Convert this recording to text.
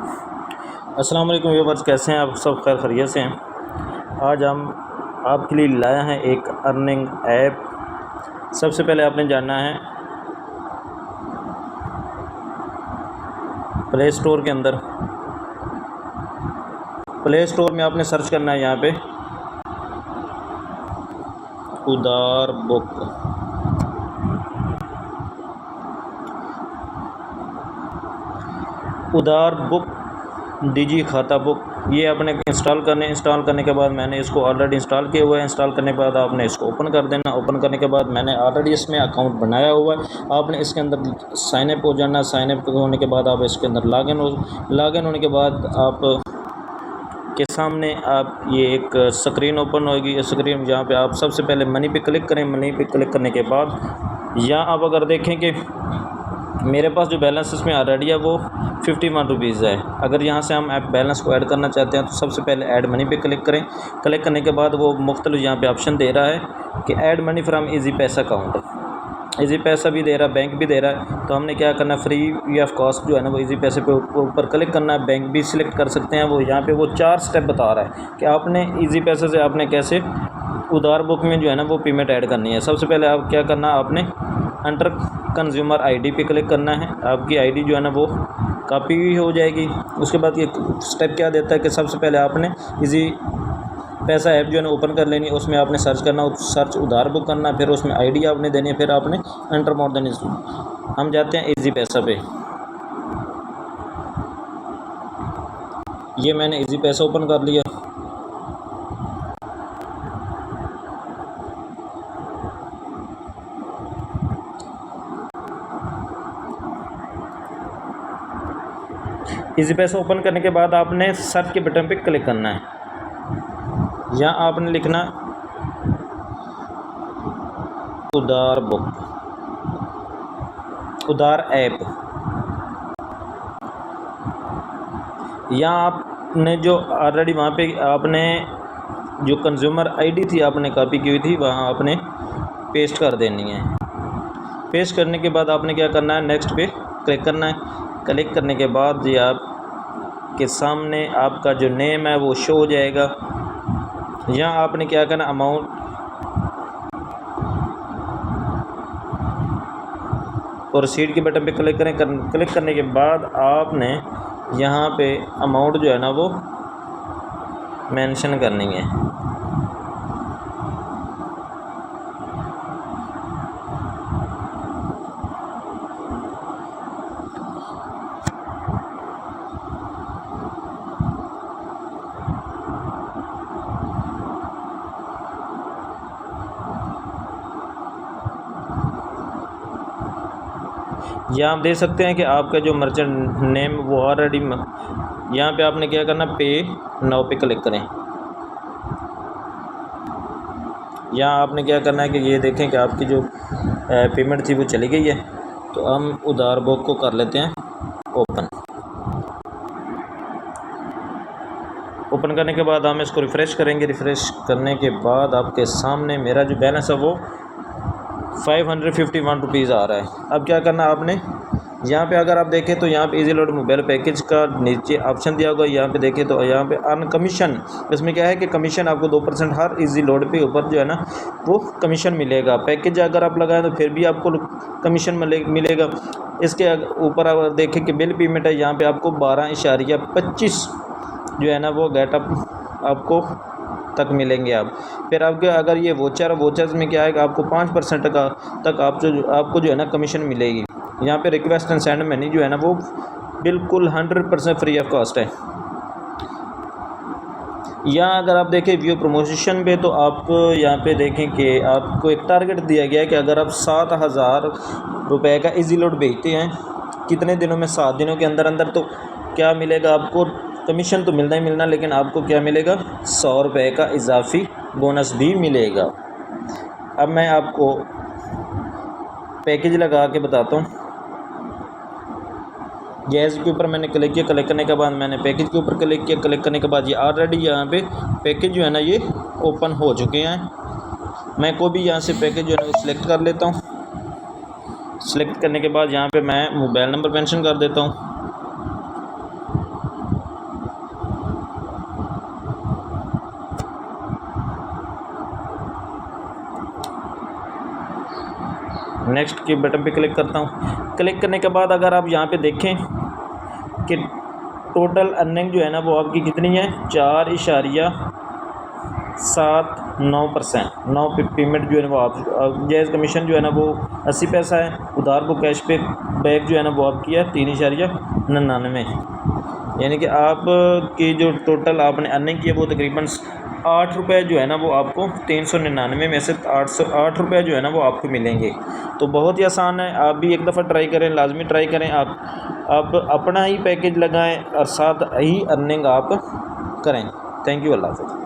अस्सलाम वालेकुम व्यूअर्स, कैसे हैं आप सब? खैर खैरियत से हैं। आज हम आपके लिए लाया हैं एक अर्निंग ऐप। सबसे पहले आपने जानना है प्ले स्टोर के अंदर, प्ले स्टोर में आपने सर्च करना है यहाँ पे उधार बुक। उधार बुक डिजी खाता बुक, ये आपने इंस्टॉल करने के बाद मैंने इसको ऑलरेडी इंस्टॉल किया हुआ है। इंस्टॉल करने के बाद आपने इसको ओपन कर देना। ओपन करने के बाद मैंने ऑलरेडी इसमें अकाउंट बनाया हुआ है। आपने इसके अंदर साइन अप हो जाना। साइन अप होने के बाद आप इसके अंदर लॉगिन होने के बाद आप के सामने आप ये एक स्क्रीन ओपन होगी। स्क्रीन जहाँ पे आप सबसे पहले मनी पे क्लिक करें। मनी पे क्लिक करने के बाद यहाँ आप अगर देखें कि मेरे पास जो बैलेंस इसमें ऑलरेडी है वो 51 रुपीज़ है। अगर यहाँ से हम ऐप बैलेंस को ऐड करना चाहते हैं तो सबसे पहले ऐड मनी पे क्लिक करें। क्लिक करने के बाद वो मुख्तलिफ यहाँ पे ऑप्शन दे रहा है कि ऐड मनी फ्रॉम ईजी पैसा अकाउंट। ईजी पैसा भी दे रहा है, बैंक भी दे रहा है। तो हमने क्या करना है, फ्री ऑफ कॉस्ट जो है ना वो ईजी पैसे पे ऊपर क्लिक करना है। बैंक भी सिलेक्ट कर सकते हैं। वो यहाँ पे वो 4 स्टेप बता रहा है कि आपने ईजी पैसे से आपने कैसे उधार बुक में जो है ना वो पेमेंट ऐड करनी है। सबसे पहले आप क्या करना है, आपने अंडर कंज्यूमर आईडी पे क्लिक करना है। आपकी आईडी जो है ना वो कॉपी भी हो जाएगी। उसके बाद ये स्टेप क्या देता है कि सबसे पहले आपने ईजी पैसा ऐप जो है ना ओपन कर लेनी है। उसमें आपने सर्च करना, सर्च उधार बुक करना, फिर उसमें आईडी आपने देनी है, फिर आपने एंटर मोर देनी। हम जाते हैं ईजी पैसा पे। ये मैंने ईजी पैसा ओपन कर लिया। ईजी पैसा ओपन करने के बाद आपने सर्च के बटन पे क्लिक करना है। यहाँ आपने लिखना उधार बुक, उधार ऐप। यहाँ आपने जो ऑलरेडी वहाँ पे आपने जो कंज्यूमर आईडी थी आपने कॉपी की हुई थी, वहाँ आपने पेस्ट कर देनी है। पेस्ट करने के बाद आपने क्या करना है, नेक्स्ट पे क्लिक करना है। क्लिक करने के बाद ये आप के सामने आपका जो नेम है वो शो हो जाएगा। यहाँ आपने क्या करना, अमाउंट प्रोसीड के बटन पे क्लिक करें। क्लिक करने के बाद आपने यहाँ पे अमाउंट जो है ना वो मेंशन करनी है। यहाँ आप देख सकते हैं कि आपका जो मर्चेंट नेम वो ऑलरेडी, यहाँ पे आपने क्या करना, पे नाउ पे क्लिक करें। यहाँ आपने क्या करना है कि ये देखें कि आपकी जो पेमेंट थी वो चली गई है। तो हम उधार बुक को कर लेते हैं ओपन। ओपन करने के बाद हम इसको रिफ़्रेश करेंगे। रिफ़्रेश करने के बाद आपके सामने मेरा जो बैलेंस है वो 551 रुपीज़ आ रहा है। अब क्या करना आपने, यहाँ पे अगर आप देखें तो यहाँ पे इजी लोड मोबाइल पैकेज का नीचे ऑप्शन दिया होगा। यहाँ पे देखें तो यहाँ पे अर्न कमीशन, इसमें क्या है कि कमीशन आपको 2% हर इजी लोड पे ऊपर जो है ना वो कमीशन मिलेगा। पैकेज अगर आप लगाएं तो फिर भी आपको कमीशन मिलेगा। इसके ऊपर अगर देखें कि बिल पेमेंट है, यहाँ पर आपको 12.25 जो है ना वो गेटअप आपको तक मिलेंगे आप। फिर आपके अगर ये वोचर्स में क्या है कि आपको 5% का तक आपको जो है ना कमीशन मिलेगी। यहाँ पे रिक्वेस्ट एंड सेंड मनी जो है ना वो बिल्कुल 100% फ्री ऑफ कॉस्ट है। यहाँ अगर आप देखें व्यू प्रमोशन पे तो आप यहाँ पे देखें कि आपको एक टारगेट दिया गया है कि अगर आप 7000 रुपये का इजी लोड भेजते हैं कितने दिनों में, 7 दिनों के अंदर अंदर, तो क्या मिलेगा आपको, कमीशन तो मिलना ही मिलना, लेकिन आपको क्या मिलेगा, 100 रुपये का इजाफी बोनस भी मिलेगा। अब मैं आपको पैकेज लगा के बताता हूँ। गैस के ऊपर मैंने क्लिक किया। क्लिक करने के बाद मैंने पैकेज के ऊपर क्लिक किया। क्लिक करने के बाद ये ऑलरेडी यहाँ पे पैकेज जो है ना ये ओपन हो चुके हैं। मैं को भी यहाँ से पैकेज जो है ना सिलेक्ट कर लेता हूँ। सिलेक्ट करने के बाद यहाँ पे मैं मोबाइल नंबर मेंशन कर देता हूँ। नेक्स्ट के बटन पे क्लिक करता हूँ। क्लिक करने के बाद अगर आप यहाँ पे देखें कि टोटल अर्निंग जो है ना वो आपकी कितनी है, 4.79%। नौ पेमेंट जो है ना वो आप जायज़ कमीशन जो है ना वो 80 पैसा है। उधार को कैश पे बैक जो है ना वो आपकी है 3.99, यानी कि आप की जो टोटल आपने अर्निंग की है वो तकरीबन 8 रुपये जो है ना वो आपको 399 में से 8 रुपये जो है ना वो आपको मिलेंगे। तो बहुत ही आसान है, आप भी एक दफ़ा ट्राई करें, लाजमी ट्राई करें। आप अपना ही पैकेज लगाएं और साथ ही अर्निंग आप करें। थैंक यू, अल्लाह हाफ़िज़।